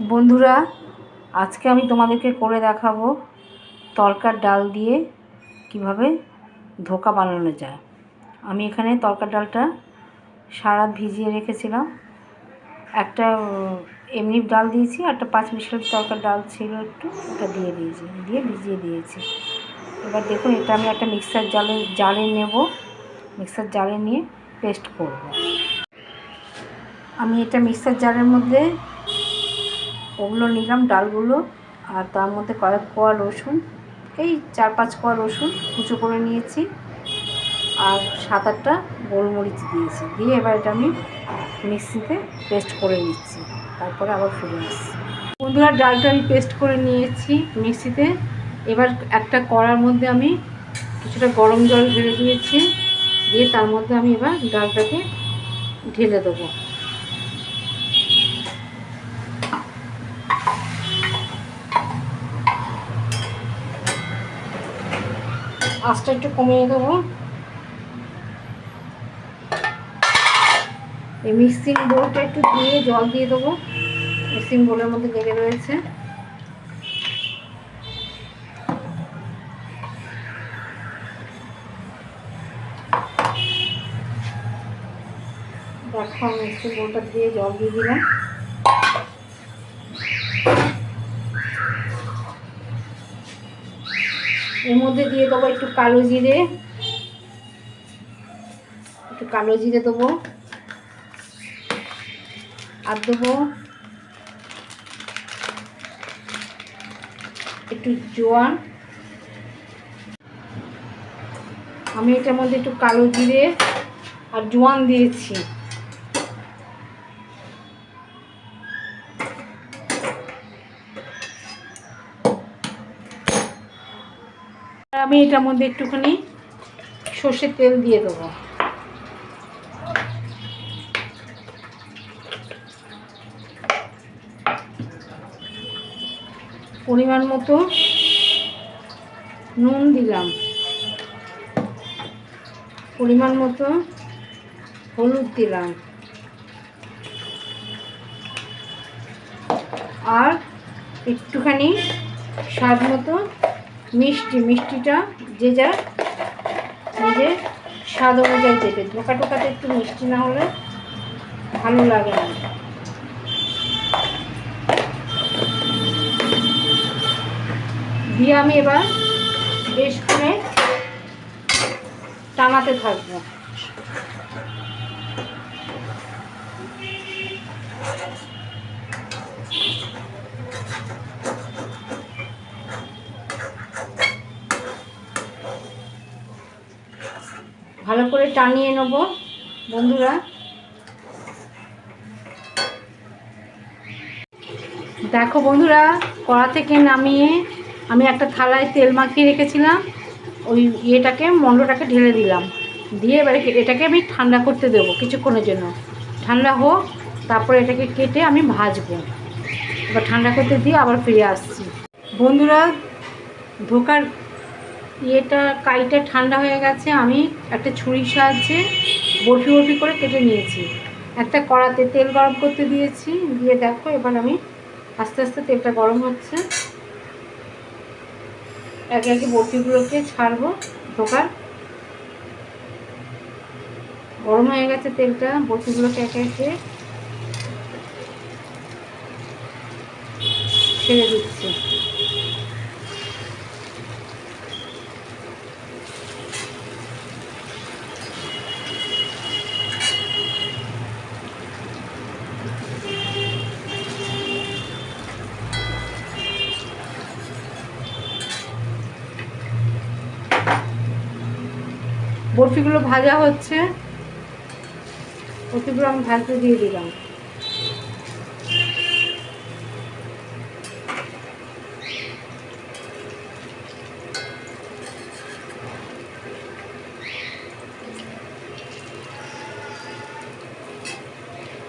বন্ধুরা, আজকে আমি তোমাদেরকে করে দেখাবো তড়কার ডাল দিয়ে কিভাবে ধোকা বানানো যায়। আমি এখানে তড়কার ডালটা সারা রাত ভিজিয়ে রেখেছিলাম। একটা এমনি ডাল দিয়েছি, একটা 5 মিশালি তড়কার ডাল ছিল, একটু ওটা দিয়ে ভিজিয়ে দিয়েছি। এবার দেখুন, এটা আমি একটা মিক্সার জারে নেব। মিক্সার জারে নিয়ে পেস্ট করব। আমি এটা মিক্সার জারের মধ্যে ওগুলো নিলাম, ডালগুলো, আর তার মধ্যে কয়েক কোয়া রসুন, এই 4-5 কোয়া রসুন কুচো করে নিয়েছি, আর 7-8টা গোলমরিচ দিয়েছি। দিয়ে এবার এটা আমি মিক্সিতে পেস্ট করে নিচ্ছি, তারপরে আবার ফিরে আসছি। বন্ধুরা, ডালটা আমি পেস্ট করে নিয়েছি মিক্সিতে। এবার একটা কড়ার মধ্যে আমি কিছুটা গরম জল ঢেলে দিয়েছি, দিয়ে তার মধ্যে আমি এবার ডালটাকে ঢেলে দেবো। আঁচটা একটু কমিয়ে দেবো। এই মিক্সিং বোলটা একটু দিয়ে জল দিয়ে দেবো, মিক্সিং বোলের মধ্যে লেগে রয়েছে। দেখো, আমি মিক্সিং বোলটা দিয়ে জল দিয়ে দিলাম। এর মধ্যে দিয়ে দেবো একটু কালো জিরে, দেবো, আর দেবো একটু জোয়ান। আমি এটার মধ্যে একটু কালো জিরে আর জোয়ান দিয়েছি। আমি এটার মধ্যে একটুখানি সর্ষের তেল দিয়ে দেবো। পরিমাণ মতো নুন দিলাম, পরিমাণ মতো হলুদ দিলাম, আর একটুখানি স্বাদ মতো মিষ্টিটা যে যার নিজের স্বাদ অনুযায়ী দেবে। ধোকা টোকাতে একটু মিষ্টি না হলে ভালো লাগে না। দিয়ে আমি এবার বেশ করে টানাতে থাকবো। ভালো করে টানিয়ে নেব বন্ধুরা। দেখো বন্ধুরা, কড়া থেকে নামিয়ে আমি একটা থালায় তেল মাখিয়ে রেখেছিলাম, ওই মণ্ডটাকে ঢেলে দিলাম। দিয়ে এবারে এটাকে আমি ঠান্ডা করতে দেবো কিছুক্ষণের জন্য। ঠান্ডা হোক, তারপরে এটাকে কেটে আমি ভাজবো। এবার ঠান্ডা করতে দিয়ে আবার ফিরে আসছি। বন্ধুরা, ধোকার কাইটা ঠান্ডা হয়ে গেছে। আমি একটা ছুরির সাহায্যে বরফি করে কেটে নিয়েছি। একটা কড়াতে তেল গরম করতে দিয়েছি, দিয়ে দেখো এবার আমি আস্তে আস্তে তেলটা গরম হচ্ছে, একে একে বরফিগুলোকে ছাড়বো। ধোকার গরম হয়ে গেছে তেলটা, বরফিগুলোকে একে একে ছেড়ে দিচ্ছি। বরফিগুলো ভাজা হচ্ছে, বরফিগুলো আমি ভাজতে দিয়ে দিলাম।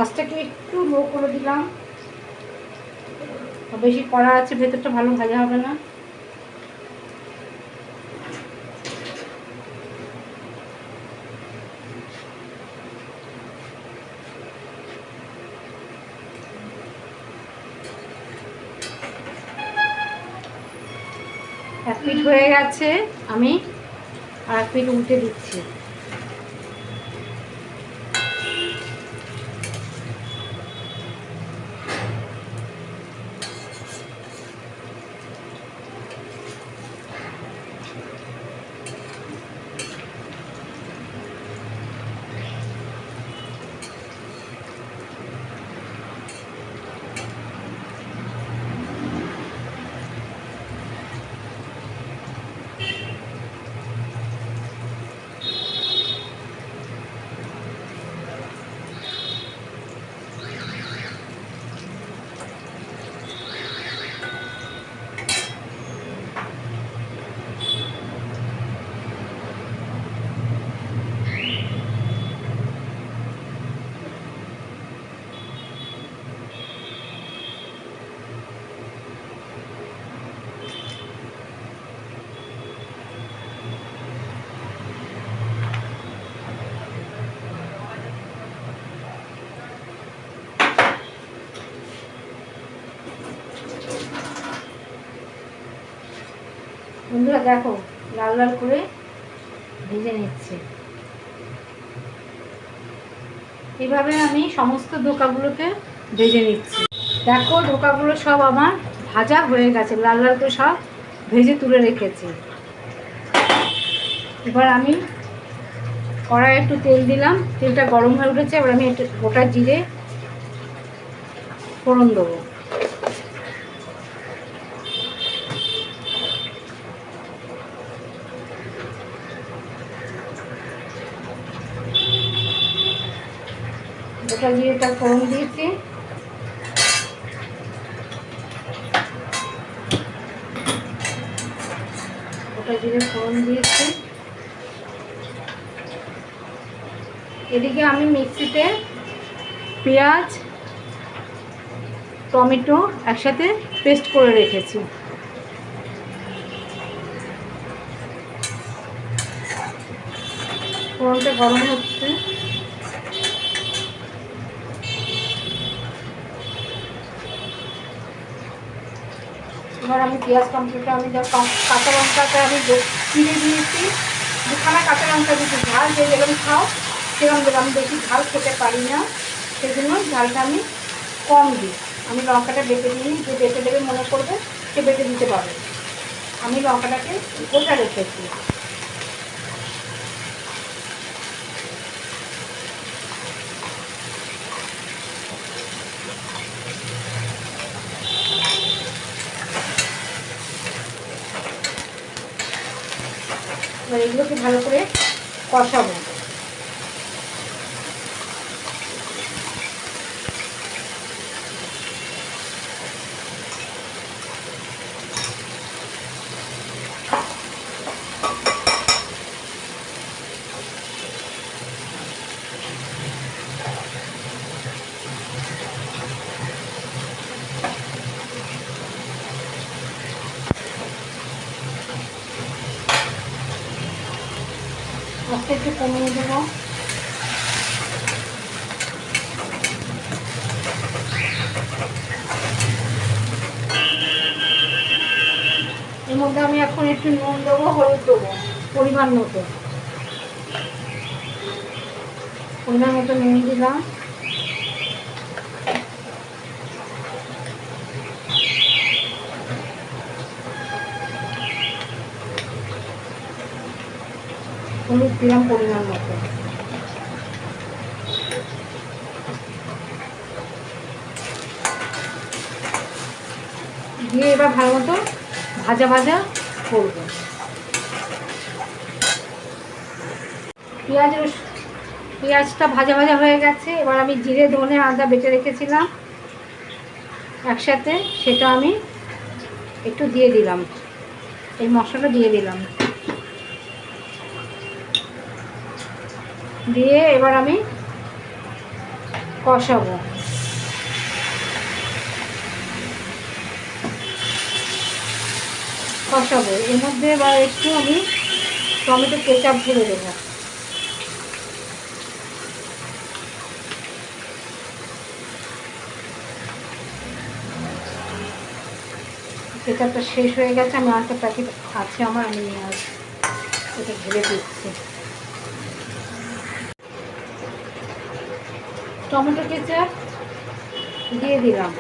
আঁচটাকে একটু লো করে দিলাম, বেশি কড়া আছে, ভেতরটা ভালো ভাজা হবে না। এক পিঠ হয়ে গেছে, আমি আর এক পিঠ উল্টে দিচ্ছি। বন্ধুরা দেখো, লাল লাল করে ভেজে নিচ্ছে। এইভাবে আমি সমস্ত ধোকাগুলোকে ভেজে নিচ্ছি। দেখো ধোকাগুলো সব আমার ভাজা হয়ে গেছে, লাল লাল করে সব ভেজে তুলে রেখেছি। এবার আমি কড়াইয়ে একটু তেল দিলাম, তেলটা গরম হয়ে উঠেছে। এবার আমি একটু গোটা জিরে ফোড়ন দেবো। গোটা জিরেটা ফোড়ন দিয়েছি। গোটা জিরে ফোড়ন দিয়েছি। এদিকে আমি মিক্সিতে পেঁয়াজ টমেটো একসাথে পেস্ট করে রেখেছি। ফোড়নটা গরম হচ্ছে। এবার আমি পেঁয়াজ টমেটোটা আমি কাঁচা লঙ্কাটা আমি চিড়ে দিয়েছি। দুখানা কাঁচা লঙ্কা দিচ্ছি। ঝাল যে যেরকম খাও সেরকম দেবো। আমি বেশি ঝাল খেতে পারি না, সেই জন্য ঝালটা আমি কম দিই। আমি লঙ্কাটা বেটে দিই, যে বেটে দেবে মনে করবে সে বেটে দিতে পারবে। আমি লঙ্কাটাকে গোটা রেখেছি। এবার এগুলোকে ভালো করে কষাবো। আস্তে একটু কমিয়ে দেবো। এর মধ্যে আমি এখন একটু নুন দেবো, হলুদ দেবো পরিমাণ মতো। পরিমাণ মতো নুন দিলাম। হলুদ দিলাম পরিমাণ মতো। দিয়ে এবার ভালো মতো ভাজা ভাজা করবো। পেঁয়াজটা ভাজা ভাজা হয়ে গেছে। এবার আমি জিরে ধনে আদা বেটে রেখেছিলাম একসাথে, সেটা আমি একটু দিয়ে দিলাম। এই মশলাটা দিয়ে দিলাম। দিয়ে এবার আমি কষাবো। এর মধ্যে এবার একটু আমি টমেটো কেচাপ ঢেলে দেবো। কেচাপটা শেষ হয়ে গেছে, আমি আরেকটা প্যাকেট আছে আমার, আমি নিয়ে আসবো। এটা ঢেলে দিচ্ছি। টমেটো কেচাপ দিয়ে দিলাম,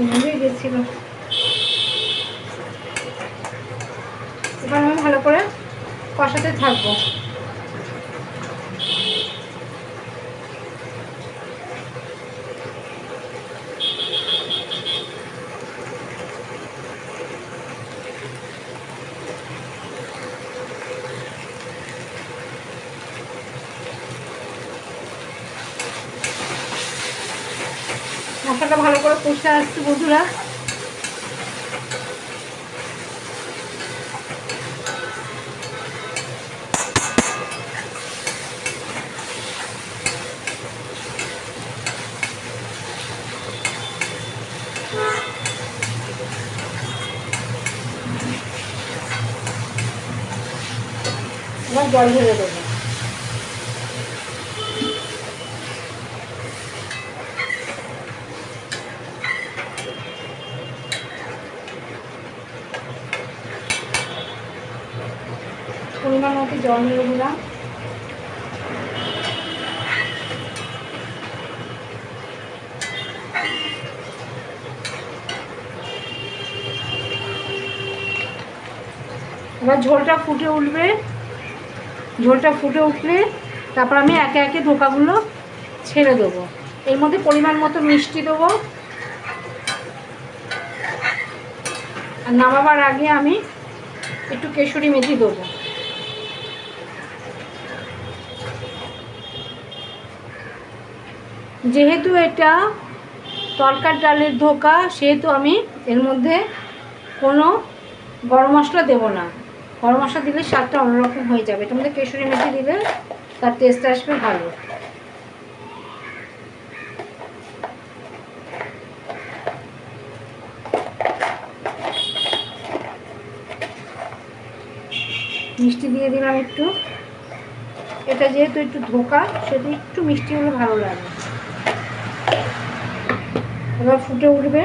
নেমে গেছিল। এবার আমি ভালো করে কষাতে থাকবো। মশলাটা ভালো করে কষে আসছি বন্ধুরা। এবার জল ঢেলে দেবো। পরিমাণ মতো জল ঢেলে দিলাম। এবার ঝোলটা ফুটে উঠবে, ঝোলটা ফুটে উঠলে তারপর আমি একে একে ধোকাগুলো ছেড়ে দেবো। এর মধ্যে পরিমাণ মতো মিষ্টি দেবো, আর নামাবার আগে আমি একটু কেশরি মেথি দেবো। যেহেতু এটা তরকার ডালের ধোকা, সেহেতু আমি এর মধ্যে কোনো গরম মশলা দেবো না। গরম মশলা দিলে স্বাদটা অন্যরকম হয়ে যাবে। এটার মধ্যে কেশরি মেথি দিলে তার টেস্ট আসবে ভালো। মিষ্টি দিয়ে দিলাম একটু, এটা যেহেতু একটু ধোকা সেহেতু একটু মিষ্টি হলে ভালো লাগে। এবার ফুটে উঠবে,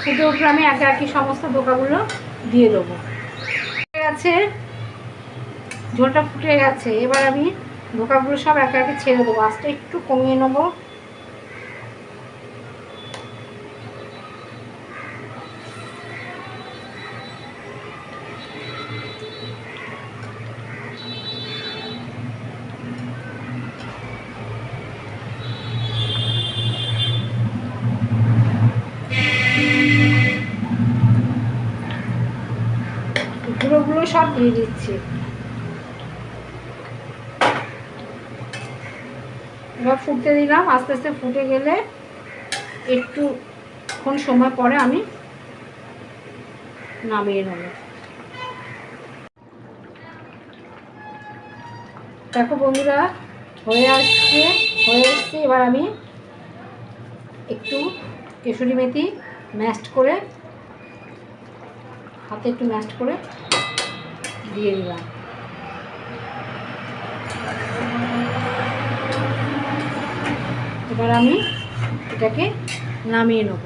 ফুটে উঠলে আমি একে একে সমস্ত ধোকাগুলো দিয়ে দেবো। ফুটে গেছে, ঝোলটা ফুটে গেছে। এবার আমি ধোকাগুলো সব একে একে ছেড়ে দেবো। আঁচটা একটু কমিয়ে নেবো। গুঁড়োগুলো সব দিয়ে দিচ্ছি। এবার ফুটতে দিলাম। আস্তে আস্তে ফুটে গেলে একটুক্ষণ সময় পরে আমি নামিয়ে নেব। দেখো বন্ধুরা, হয়ে এসছে। এবার আমি একটু কেশরি মেথি ম্যাশড করে, হাতে একটু ম্যাশড করে দিয়ে দিলাম। এবার আমি এটাকে নামিয়ে নেব।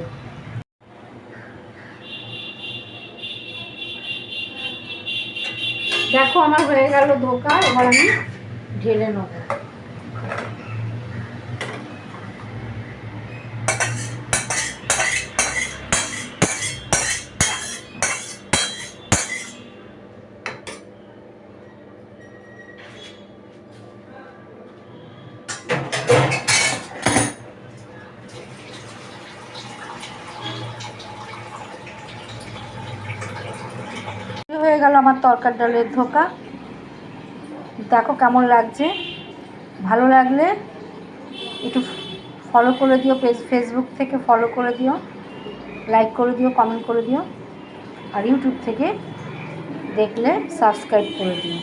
দেখো আমার হয়ে গেল ধোকা। এবার আমি ঢেলে নেব। হয়ে গেল আমার তরকার ডালের ধোকা। দেখো কেমন লাগছে। ভালো লাগলে একটু ফলো করে দিও, ফেসবুক থেকে ফলো করে দিও, লাইক করে দিও, কমেন্ট করে দিও, আর ইউটিউব থেকে দেখলে সাবস্ক্রাইব করে দিও।